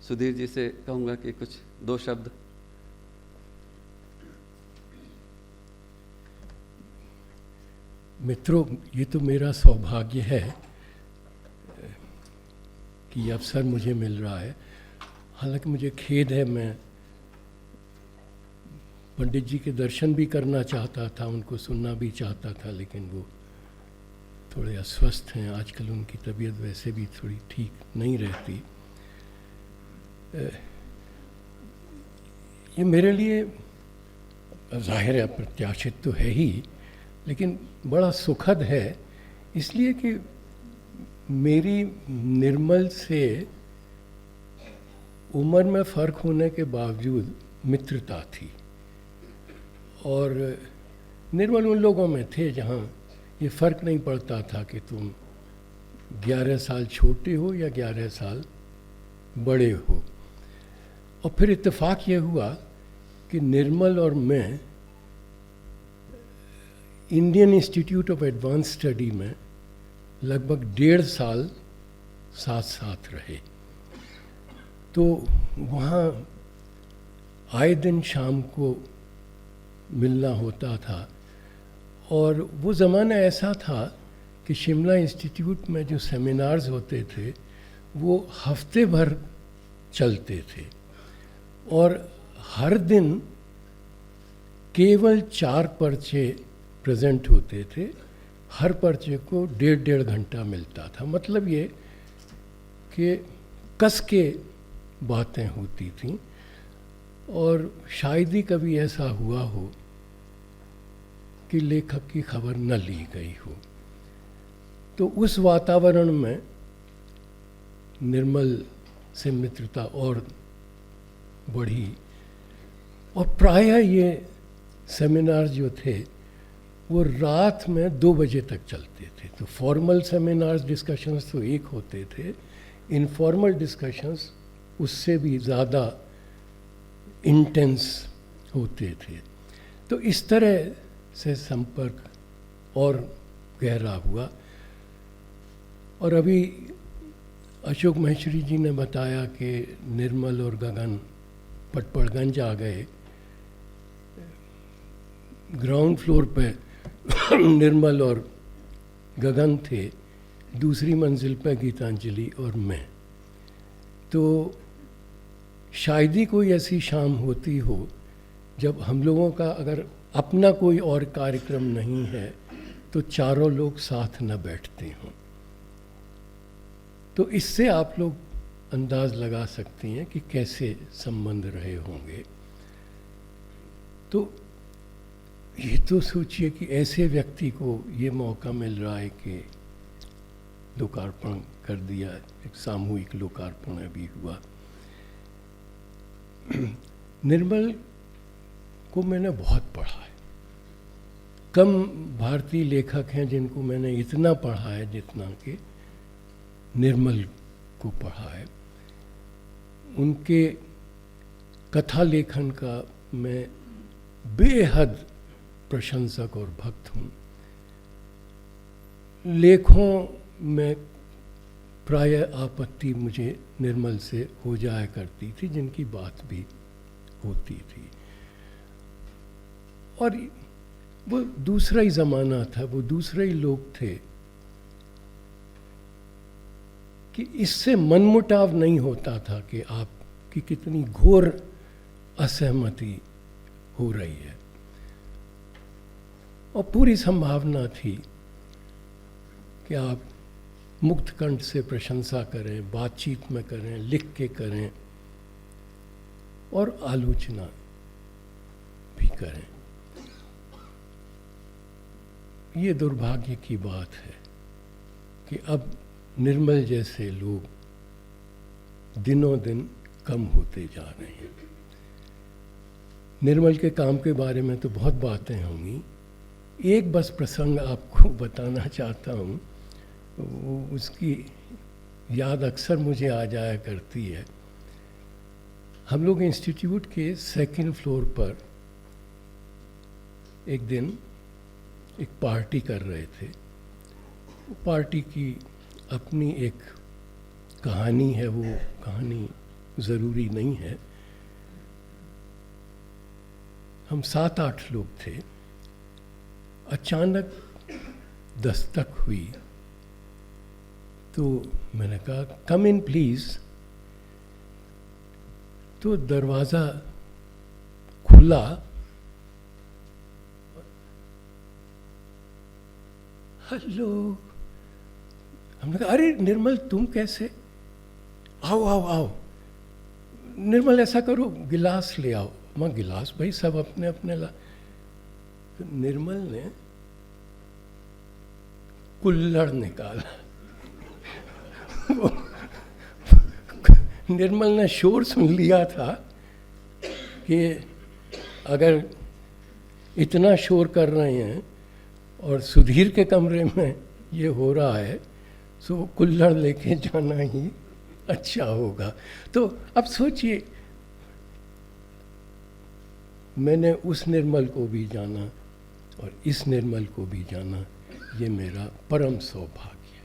सुधीर जी से कहूँगा कि कुछ दो शब्द। मित्रों, ये तो मेरा सौभाग्य है कि ये अवसर मुझे मिल रहा है। हालांकि मुझे खेद है, मैं पंडित जी के दर्शन भी करना चाहता था, उनको सुनना भी चाहता था, लेकिन वो थोड़े अस्वस्थ हैं आजकल, उनकी तबीयत वैसे भी थोड़ी ठीक नहीं रहती। ये मेरे लिए जाहिर है अप्रत्याशित तो है ही, लेकिन बड़ा सुखद है, इसलिए कि मेरी निर्मल से उम्र में फ़र्क होने के बावजूद मित्रता थी। और निर्मल उन लोगों में थे जहाँ ये फ़र्क नहीं पड़ता था कि तुम 11 साल छोटे हो या 11 साल बड़े हो। और फिर इत्तेफाक ये हुआ कि निर्मल और मैं Indian institute of advance study में लगभग 1.5 साल साथ साथ रहे। तो वहाँ आए दिन शाम को मिलना होता था। और वो ज़माना ऐसा था कि शिमला इंस्टीट्यूट में जो सेमिनार्स होते थे वो हफ्ते भर चलते थे और हर दिन केवल 4 पर्चे प्रेजेंट होते थे। हर पर्चे को 1.5 घंटा मिलता था। मतलब ये कि कस के बातें होती थीं। और शायद ही कभी ऐसा हुआ हो कि लेखक की खबर न ली गई हो। तो उस वातावरण में निर्मल से मित्रता और बढ़ी। और प्रायः ये सेमिनार जो थे वो रात में 2 बजे तक चलते थे। तो फॉर्मल सेमिनार्स डिस्कशंस तो एक होते थे, इनफॉर्मल डिस्कशंस उससे भी ज़्यादा इंटेंस होते थे। तो इस तरह से संपर्क और गहरा हुआ। और अभी अशोक महेश्वरी जी ने बताया कि निर्मल और गगन पटपड़गंज आ गए। ग्राउंड फ्लोर पे निर्मल और गगन थे, दूसरी मंजिल पर गीतांजलि और मैं। तो शायद ही कोई ऐसी शाम होती हो जब हम लोगों का अगर अपना कोई और कार्यक्रम नहीं है तो चारों लोग साथ न बैठते हों। तो इससे आप लोग अंदाज़ लगा सकते हैं कि कैसे संबंध रहे होंगे। तो ये तो सोचिए कि ऐसे व्यक्ति को ये मौका मिल रहा है कि लोकार्पण कर दिया, एक सामूहिक लोकार्पण अभी हुआ। निर्मल को मैंने बहुत पढ़ा है। कम भारतीय लेखक हैं जिनको मैंने इतना पढ़ा है जितना कि निर्मल को पढ़ा है। उनके कथा लेखन का मैं बेहद प्रशंसक और भक्त हूँ। लेखों में प्रायः आपत्ति मुझे निर्मल से हो जाया करती थी, जिनकी बात भी होती थी। और वो दूसरा ही ज़माना था, वो दूसरे ही लोग थे कि इससे मनमुटाव नहीं होता था कि आपकी कितनी घोर असहमति हो रही है। और पूरी संभावना थी कि आप मुक्त कंठ से प्रशंसा करें, बातचीत में करें, लिख के करें और आलोचना भी करें। ये दुर्भाग्य की बात है कि अब निर्मल जैसे लोग दिनों दिन कम होते जा रहे हैं। निर्मल के काम के बारे में तो बहुत बातें होंगी। एक बस प्रसंग आपको बताना चाहता हूँ, उसकी याद अक्सर मुझे आ जाया करती है। हम लोग इंस्टीट्यूट के 2nd फ्लोर पर एक दिन एक पार्टी कर रहे थे। पार्टी की अपनी एक कहानी है, वो कहानी ज़रूरी नहीं है। हम 7-8 लोग थे, अचानक दस्तक हुई तो मैंने कहा कम इन प्लीज़। तो दरवाज़ा खुला, हेलो। हमने कहा अरे निर्मल तुम कैसे, आओ आओ आओ। निर्मल ऐसा करो गिलास ले आओ। मैं गिलास भाई सब अपने अपने ला। तो निर्मल ने कुल्हड़ निकाला। निर्मल ने शोर सुन लिया था कि अगर इतना शोर कर रहे हैं और सुधीर के कमरे में ये हो रहा है तो कुल्हड़ लेके जाना ही अच्छा होगा। तो अब सोचिए, मैंने उस निर्मल को भी जाना और इस निर्मल को भी जाना, ये मेरा परम सौभाग्य।